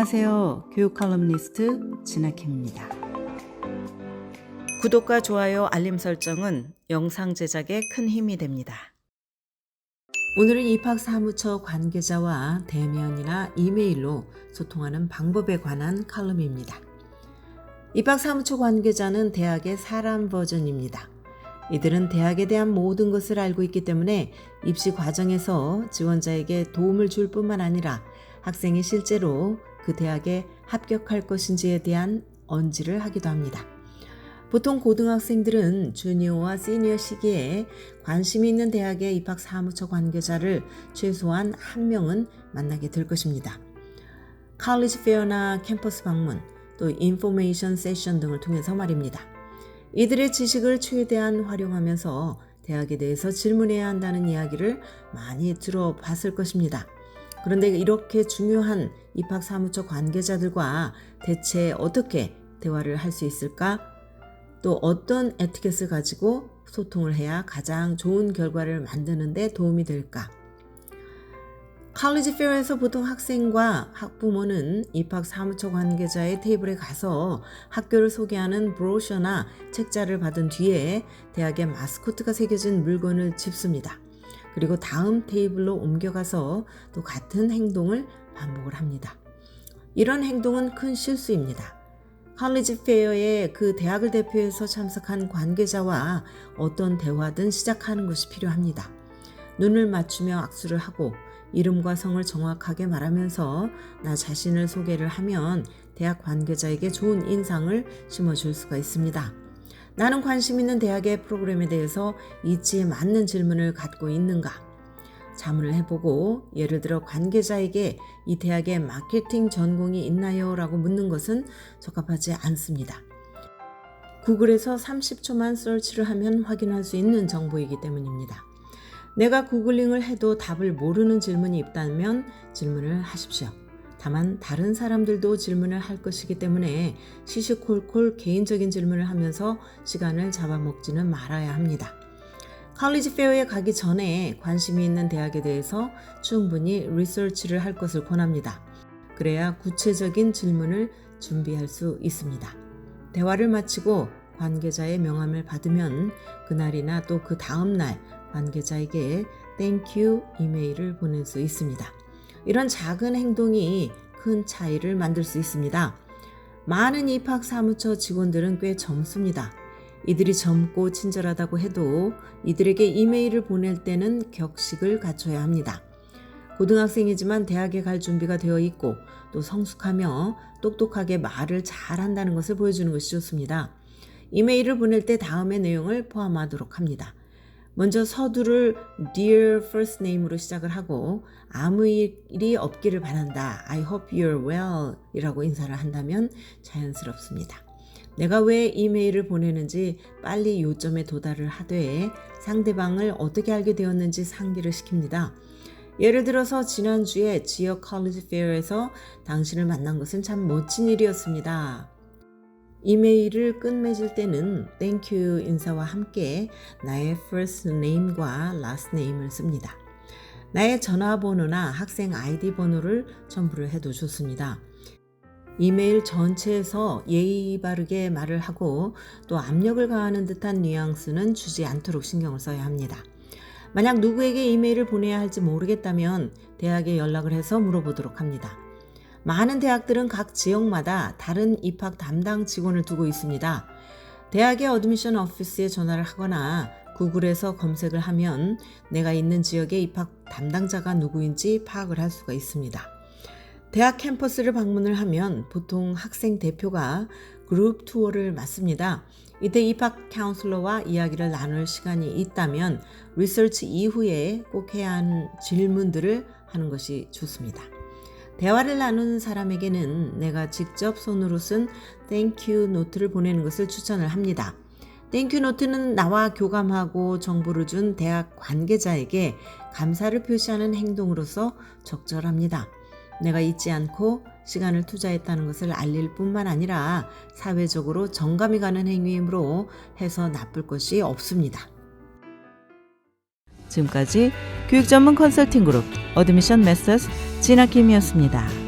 안녕하세요. 교육 컬럼니스트 진아킴입니다. 구독과 좋아요, 알림 설정은 영상 제작에 큰 힘이 됩니다. 오늘은 입학사무처 관계자와 대면이나 이메일로 소통하는 방법에 관한 칼럼입니다. 입학사무처 관계자는 대학의 사람 버전입니다. 이들은 대학에 대한 모든 것을 알고 있기 때문에 입시 과정에서 지원자에게 도움을 줄 뿐만 아니라 학생이 실제로 그 대학에 합격할 것인지에 대한 언지를 하기도 합니다. 보통 고등학생들은 주니어와 시니어 시기에 관심이 있는 대학의 입학사무처 관계자를 최소한 한 명은 만나게 될 것입니다. 칼리지 페어나 캠퍼스 방문, 또 인포메이션 세션 등을 통해서 말입니다. 이들의 지식을 최대한 활용하면서 대학에 대해서 질문해야 한다는 이야기를 많이 들어봤을 것입니다. 그런데 이렇게 중요한 입학사무처 관계자들과 대체 어떻게 대화를 할 수 있을까? 또 어떤 에티켓을 가지고 소통을 해야 가장 좋은 결과를 만드는 데 도움이 될까? 칼리지 페어에서 보통 학생과 학부모는 입학사무처 관계자의 테이블에 가서 학교를 소개하는 브로셔나 책자를 받은 뒤에 대학의 마스코트가 새겨진 물건을 집습니다. 그리고 다음 테이블로 옮겨가서 또 같은 행동을 반복을 합니다. 이런 행동은 큰 실수입니다. 칼리지 페어에 그 대학을 대표해서 참석한 관계자와 어떤 대화든 시작하는 것이 필요합니다. 눈을 맞추며 악수를 하고 이름과 성을 정확하게 말하면서 나 자신을 소개를 하면 대학 관계자에게 좋은 인상을 심어줄 수가 있습니다. 나는 관심 있는 대학의 프로그램에 대해서 이치에 맞는 질문을 갖고 있는가? 자문을 해보고 예를 들어 관계자에게 이 대학에 마케팅 전공이 있나요? 라고 묻는 것은 적합하지 않습니다. 구글에서 30초만 서치를 하면 확인할 수 있는 정보이기 때문입니다. 내가 구글링을 해도 답을 모르는 질문이 있다면 질문을 하십시오. 다만 다른 사람들도 질문을 할 것이기 때문에 시시콜콜 개인적인 질문을 하면서 시간을 잡아먹지는 말아야 합니다. 칼리지 페어에 가기 전에 관심이 있는 대학에 대해서 충분히 리서치를 할 것을 권합니다. 그래야 구체적인 질문을 준비할 수 있습니다. 대화를 마치고 관계자의 명함을 받으면 그날이나 또 그 다음 날 관계자에게 땡큐 이메일을 보낼 수 있습니다. 이런 작은 행동이 큰 차이를 만들 수 있습니다. 많은 입학사무처 직원들은 꽤 젊습니다. 이들이 젊고 친절하다고 해도 이들에게 이메일을 보낼 때는 격식을 갖춰야 합니다. 고등학생이지만 대학에 갈 준비가 되어 있고 또 성숙하며 똑똑하게 말을 잘한다는 것을 보여주는 것이 좋습니다. 이메일을 보낼 때 다음의 내용을 포함하도록 합니다. 먼저 서두를 Dear First Name으로 시작을 하고 아무 일이 없기를 바란다. I hope you're well 이라고 인사를 한다면 자연스럽습니다. 내가 왜 이메일을 보내는지 빨리 요점에 도달을 하되 상대방을 어떻게 알게 되었는지 상기를 시킵니다. 예를 들어서 지난주에 지역 칼리지 페어에서 당신을 만난 것은 참 멋진 일이었습니다. 이메일을 끝맺을 때는 Thank you 인사와 함께 나의 first name과 last name을 씁니다. 나의 전화번호나 학생 아이디 번호를 첨부를 해도 좋습니다. 이메일 전체에서 예의 바르게 말을 하고 또 압력을 가하는 듯한 뉘앙스는 주지 않도록 신경을 써야 합니다. 만약 누구에게 이메일을 보내야 할지 모르겠다면 대학에 연락을 해서 물어보도록 합니다. 많은 대학들은 각 지역마다 다른 입학 담당 직원을 두고 있습니다. 대학의 어드미션 오피스에 전화를 하거나 구글에서 검색을 하면 내가 있는 지역의 입학 담당자가 누구인지 파악을 할 수가 있습니다. 대학 캠퍼스를 방문을 하면 보통 학생 대표가 그룹 투어를 맡습니다. 이때 입학 카운슬러와 이야기를 나눌 시간이 있다면 리서치 이후에 꼭 해야 하는 질문들을 하는 것이 좋습니다. 대화를 나누는 사람에게는 내가 직접 손으로 쓴 땡큐 노트를 보내는 것을 추천을 합니다. 땡큐 노트는 나와 교감하고 정보를 준 대학 관계자에게 감사를 표시하는 행동으로서 적절합니다. 내가 잊지 않고 시간을 투자했다는 것을 알릴 뿐만 아니라 사회적으로 정감이 가는 행위이므로 해서 나쁠 것이 없습니다. 지금까지 교육 전문 컨설팅 그룹 어드미션 메서스 진아킴이었습니다.